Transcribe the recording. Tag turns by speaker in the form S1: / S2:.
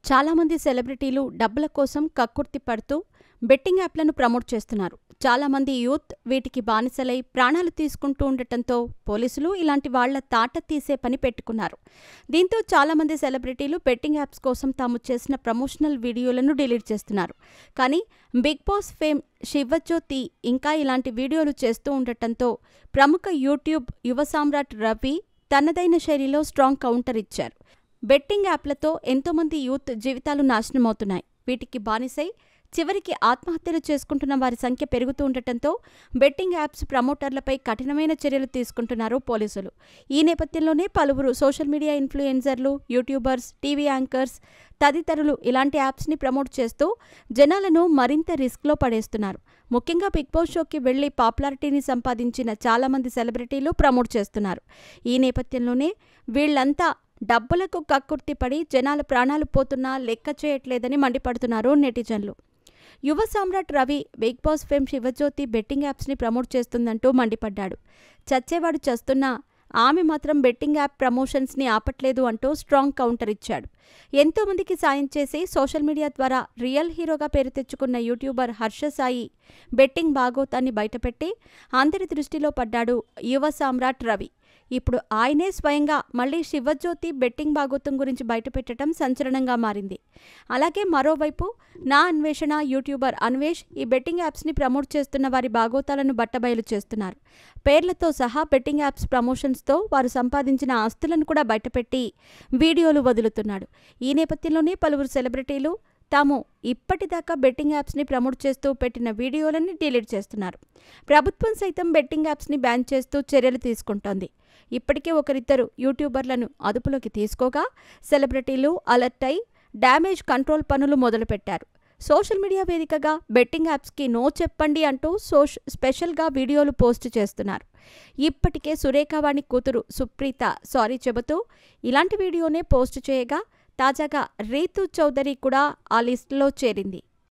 S1: చాలామంది సెలబ్రిటీలు డబ్బుల కోసం కక్కుర్తి పడుతూ బెట్టింగ్ యాప్లను ప్రమోట్ చేస్తున్నారు. చాలామంది యూత్ వీటికి బానిసలై ప్రాణాలు తీసుకుంటూ ఉండటంతో పోలీసులు ఇలాంటి వాళ్ల తాట తీసే పని పెట్టుకున్నారు. దీంతో చాలామంది సెలబ్రిటీలు బెట్టింగ్ యాప్స్ కోసం తాము చేసిన ప్రమోషనల్ వీడియోలను డిలీట్ చేస్తున్నారు. కానీ బిగ్ బాస్ ఫేమ్ శివజ్యోతి ఇంకా ఇలాంటి వీడియోలు చేస్తూ ఉండటంతో ప్రముఖ యూట్యూబ్ యువ సామ్రాట్ రవి తనదైన శైలిలో స్ట్రాంగ్ కౌంటర్ ఇచ్చారు. బెట్టింగ్ యాప్లతో ఎంతోమంది యూత్ జీవితాలు నాశనమవుతున్నాయి. వీటికి బానిసై చివరికి ఆత్మహత్యలు చేసుకుంటున్న వారి సంఖ్య పెరుగుతూ ఉండటంతో బెట్టింగ్ యాప్స్ ప్రమోటర్లపై కఠినమైన చర్యలు తీసుకుంటున్నారు పోలీసులు. ఈ నేపథ్యంలోనే పలువురు సోషల్ మీడియా ఇన్ఫ్లుయెన్సర్లు, యూట్యూబర్స్, టీవీ యాంకర్స్ తదితరులు ఇలాంటి యాప్స్ని ప్రమోట్ చేస్తూ జనాలను మరింత రిస్క్లో పడేస్తున్నారు. ముఖ్యంగా బిగ్ బాస్ షోకి వెళ్లి పాపులారిటీని సంపాదించిన చాలామంది సెలబ్రిటీలు ప్రమోట్ చేస్తున్నారు. ఈ నేపథ్యంలోనే వీళ్లంతా డబ్బులకు కక్కుర్తిపడి జనాల ప్రాణాలు పోతున్నా లెక్క చేయట్లేదని మండిపడుతున్నారు నెటిజన్లు. యువ సామ్రాట్ Ravi Bigg Boss fame Shivajyothi betting యాప్స్ని ప్రమోట్ చేస్తుందంటూ మండిపడ్డాడు. చచ్చేవాడు చస్తున్నా ఆమె మాత్రం బెట్టింగ్ యాప్ ప్రమోషన్స్ని ఆపట్లేదు అంటూ స్ట్రాంగ్ కౌంటర్ ఇచ్చాడు. ఎంతోమందికి సాయం చేసి సోషల్ మీడియా ద్వారా రియల్ హీరోగా పేరు తెచ్చుకున్న యూట్యూబర్ హర్ష సాయి బెట్టింగ్ బాగోతాన్ని బయటపెట్టి అందరి దృష్టిలో పడ్డాడు యువ సామ్రాట్ రవి. ఇప్పుడు ఆయనే స్వయంగా మళ్లీ శివజ్యోతి బెట్టింగ్ బాగోతం గురించి బయటపెట్టడం సంచలనంగా మారింది. అలాగే మరోవైపు నా అన్వేషణ యూట్యూబర్ అన్వేష్ ఈ బెట్టింగ్ యాప్స్ని ప్రమోట్ చేస్తున్న వారి బాగోతాలను బట్టబయలు చేస్తున్నారు. పేర్లతో సహా బెట్టింగ్ యాప్స్ ప్రమోషన్స్తో వారు సంపాదించిన ఆస్తులను కూడా బయటపెట్టి వీడియోలు వదులుతున్నాడు. ఈ నేపథ్యంలోనే పలువురు సెలబ్రిటీలు తాము ఇప్పటిదాకా బెట్టింగ్ యాప్స్ని ప్రమోట్ చేస్తూ పెట్టిన వీడియోలని డిలీట్ చేస్తున్నారు. ప్రభుత్వం సైతం బెట్టింగ్ యాప్స్ని బ్యాన్ చేస్తూ చర్యలు తీసుకుంటోంది. ఇప్పటికే ఒకరిద్దరు యూట్యూబర్లను అదుపులోకి తీసుకోగా సెలబ్రిటీలు అలర్ట్ అయి డ్యామేజ్ కంట్రోల్ పనులు మొదలుపెట్టారు. సోషల్ మీడియా వేదికగా బెట్టింగ్ యాప్స్కి నో చెప్పండి అంటూ స్పెషల్గా వీడియోలు పోస్ట్ చేస్తున్నారు. ఇప్పటికే సురేఖావాణి కూతురు సుప్రీత సారీ చెబుతూ ఇలాంటి వీడియోనే పోస్ట్ చేయగా తాజాగా రీతూ చౌదరి కూడా ఆ లిస్టులో చేరింది.